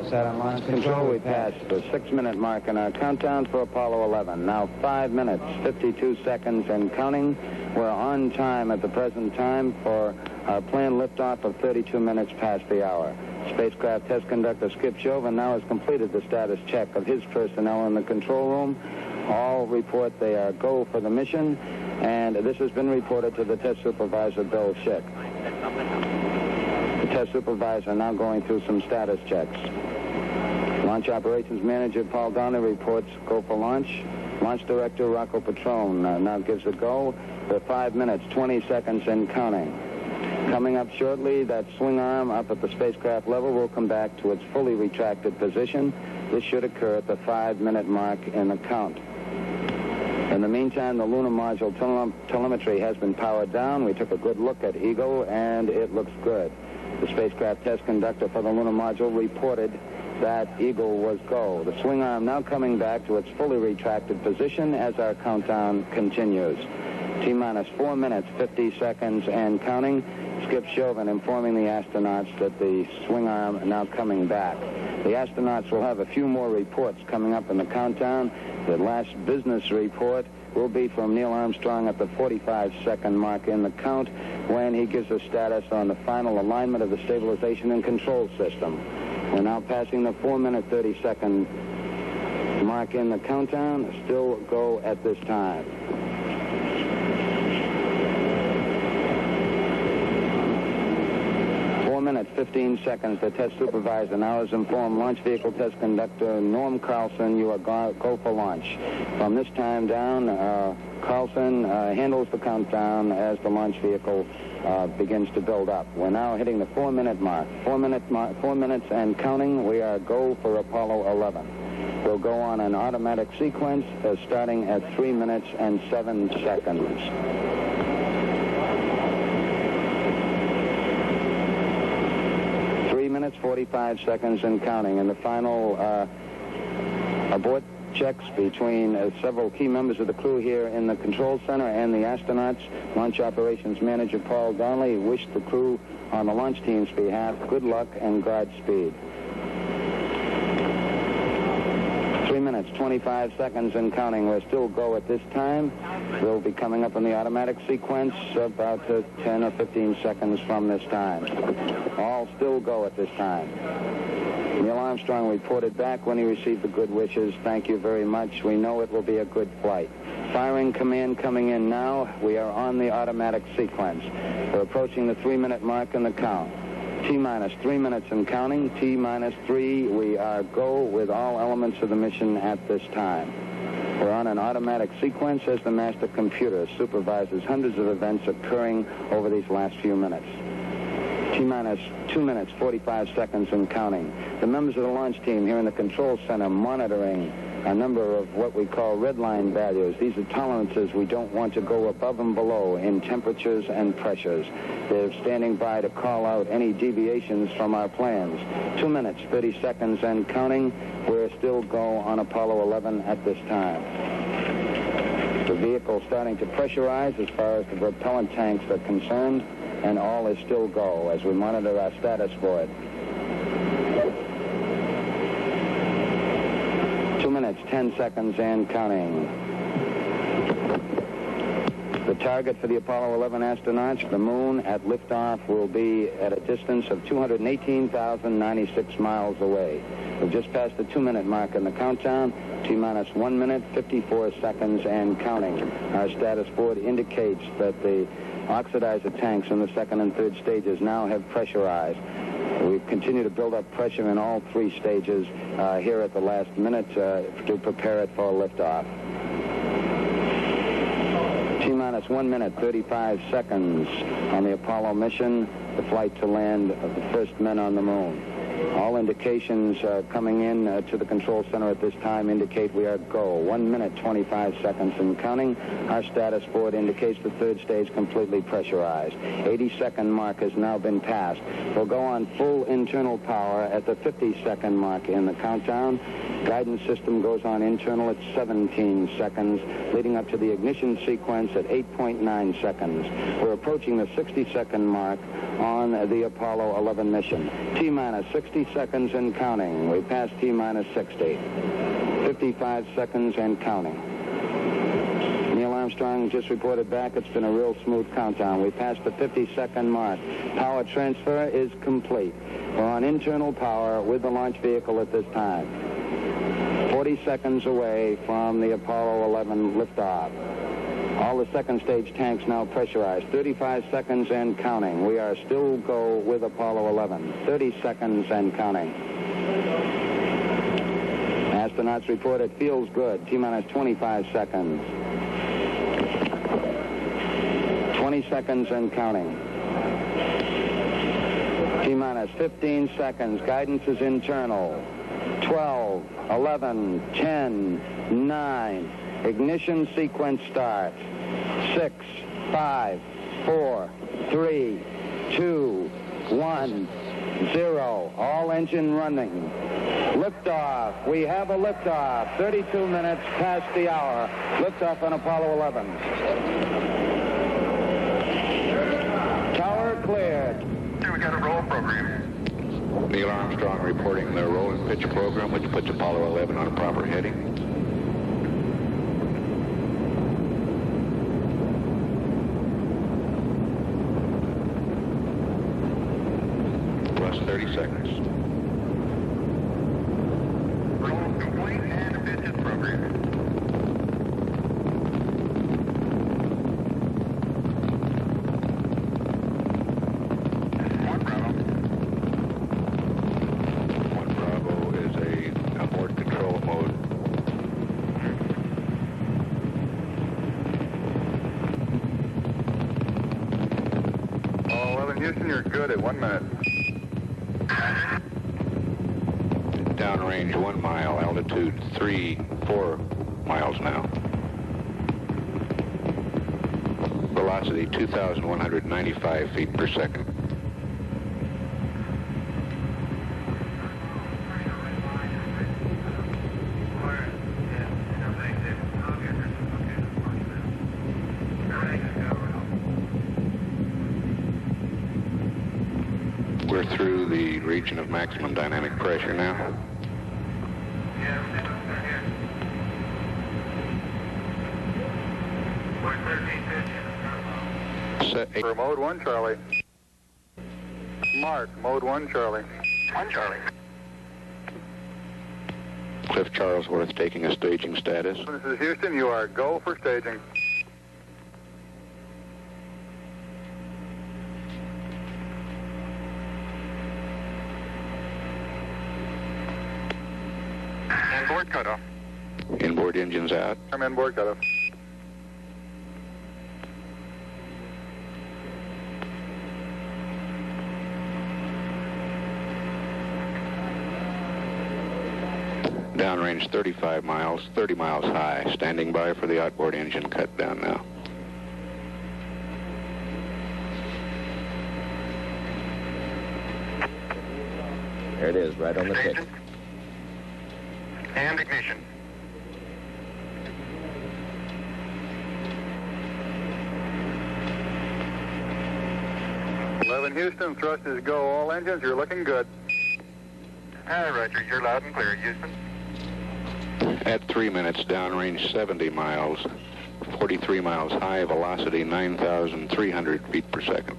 set on launch Control, we passed the 6-minute mark in our countdown for Apollo 11. Now 5 minutes, 52 seconds and counting. We're on time at the present time for our planned liftoff of 32 minutes past the hour. Spacecraft test conductor Skip Chauvin now has completed the status check of his personnel in the control room. All report they are go for the mission, and this has been reported to the test supervisor, Bill Schick. The test supervisor now going through some status checks. Launch operations manager Paul Donnelly reports go for launch. Launch director Rocco Petrone now gives a go for 5 minutes, 20 seconds and counting. Coming up shortly, that swing arm up at the spacecraft level will come back to its fully retracted position. This should occur at the 5-minute mark in the count. In the meantime, the lunar module telemetry has been powered down. We took a good look at Eagle, and it looks good. The spacecraft test conductor for the lunar module reported that Eagle was go. The swing arm now coming back to its fully retracted position as our countdown continues. T-minus 4 minutes, 50 seconds and counting. Skip Chauvin informing the astronauts that the swing arm now coming back. The astronauts will have a few more reports coming up in the countdown. The last business report will be from Neil Armstrong at the 45-second mark in the count when he gives a status on the final alignment of the stabilization and control system. We're now passing the 4-minute, 30-second mark in the countdown. Still go at this time. 4 minutes, 15 seconds. The test supervisor now has informed launch vehicle test conductor Norm Carlson you are go for launch. From this time down, Carlson handles the countdown as the launch vehicle begins to build up. We're now hitting the 4-minute mark. 4 minutes and counting. We are go for Apollo 11. We'll go on an automatic sequence starting at 3 minutes and 7 seconds. 3 minutes, 45 seconds and counting. And the final abort checks between several key members of the crew here in the control center and the astronauts. Launch operations manager Paul Donnelly wished the crew on the launch team's behalf good luck and Godspeed. 3 minutes, 25 seconds and counting. We're still go at this time. We'll be coming up in the automatic sequence about 10 or 15 seconds from this time. All still go at this time. Neil Armstrong reported back when he received the good wishes. Thank you very much. We know it will be a good flight. Firing command coming in now. We are on the automatic sequence. We're approaching the 3-minute mark in the count. T-minus 3 minutes and counting. T-minus 3. We are go with all elements of the mission at this time. We're on an automatic sequence as the master computer supervises hundreds of events occurring over these last few minutes. T-minus 2 minutes, 45 seconds and counting. The members of the launch team here in the control center monitoring a number of what we call red line values. These are tolerances we don't want to go above and below in temperatures and pressures. They're standing by to call out any deviations from our plans. 2 minutes, 30 seconds and counting. We're still go on Apollo 11 at this time. The vehicle starting to pressurize as far as the propellant tanks are concerned, and all is still go as we monitor our status for it. 2 minutes, 10 seconds and counting. The target for the Apollo 11 astronauts, the moon at liftoff, will be at a distance of 218,096 miles away. We've just passed the 2-minute mark in the countdown. T-minus 1 minute, 54 seconds and counting. Our status board indicates that the oxidizer tanks in the second and third stages now have pressurized. We continue to build up pressure in all 3 stages here at the last minute to prepare it for liftoff. T-minus 1 minute, 35 seconds on the Apollo mission, the flight to land of the first men on the moon. All indications coming in to the control center at this time indicate we are go. 1 minute, 25 seconds and counting. Our status board indicates the third stage completely pressurized. 80-second mark has now been passed. We'll go on full internal power at the 50-second mark in the countdown. Guidance system goes on internal at 17 seconds, leading up to the ignition sequence at 8.9 seconds. We're approaching the 60-second mark on the Apollo 11 mission. T-minus 60 60 seconds and counting. We passed T-minus 60. 55 seconds and counting. Neil Armstrong just reported back. It's been a real smooth countdown. We passed the 50-second mark. Power transfer is complete. We're on internal power with the launch vehicle at this time. 40 seconds away from the Apollo 11 liftoff. All the second stage tanks now pressurized. 35 seconds and counting. We are still go with Apollo 11. 30 seconds and counting. Astronauts report it feels good. T-minus 25 seconds. 20 seconds and counting. T-minus 15 seconds. Guidance is internal. 12, 11, 10, 9. Ignition sequence starts. 6, 5, 4, 3, 2, 1, 0. All engine running. Liftoff. We have a liftoff. 32 minutes past the hour. Liftoff on Apollo 11. Tower cleared. We got a roll program. Neil Armstrong reporting the roll and pitch program, which puts Apollo 11 on proper heading. Plus 30 seconds. Roll complete and pitch program. Houston, you're good at 1 minute. Downrange 1 mile, altitude 4 miles now. Velocity 2,195 feet per second. We're through the region of maximum dynamic pressure now. For mode 1, Charlie. Mark, mode 1, Charlie. 1, Charlie. Cliff Charlesworth taking a staging status. This is Houston, you are go for staging. Inboard cutoff. Inboard engines out. I'm inboard cutoff. Downrange 35 miles, 30 miles high. Standing by for the outboard engine cut down now. There it is, right on the tick. And ignition. Houston, thrust is go. All engines, you're looking good. Roger, you're loud and clear, Houston. At 3 minutes, downrange 70 miles, 43 miles high, velocity 9,300 feet per second.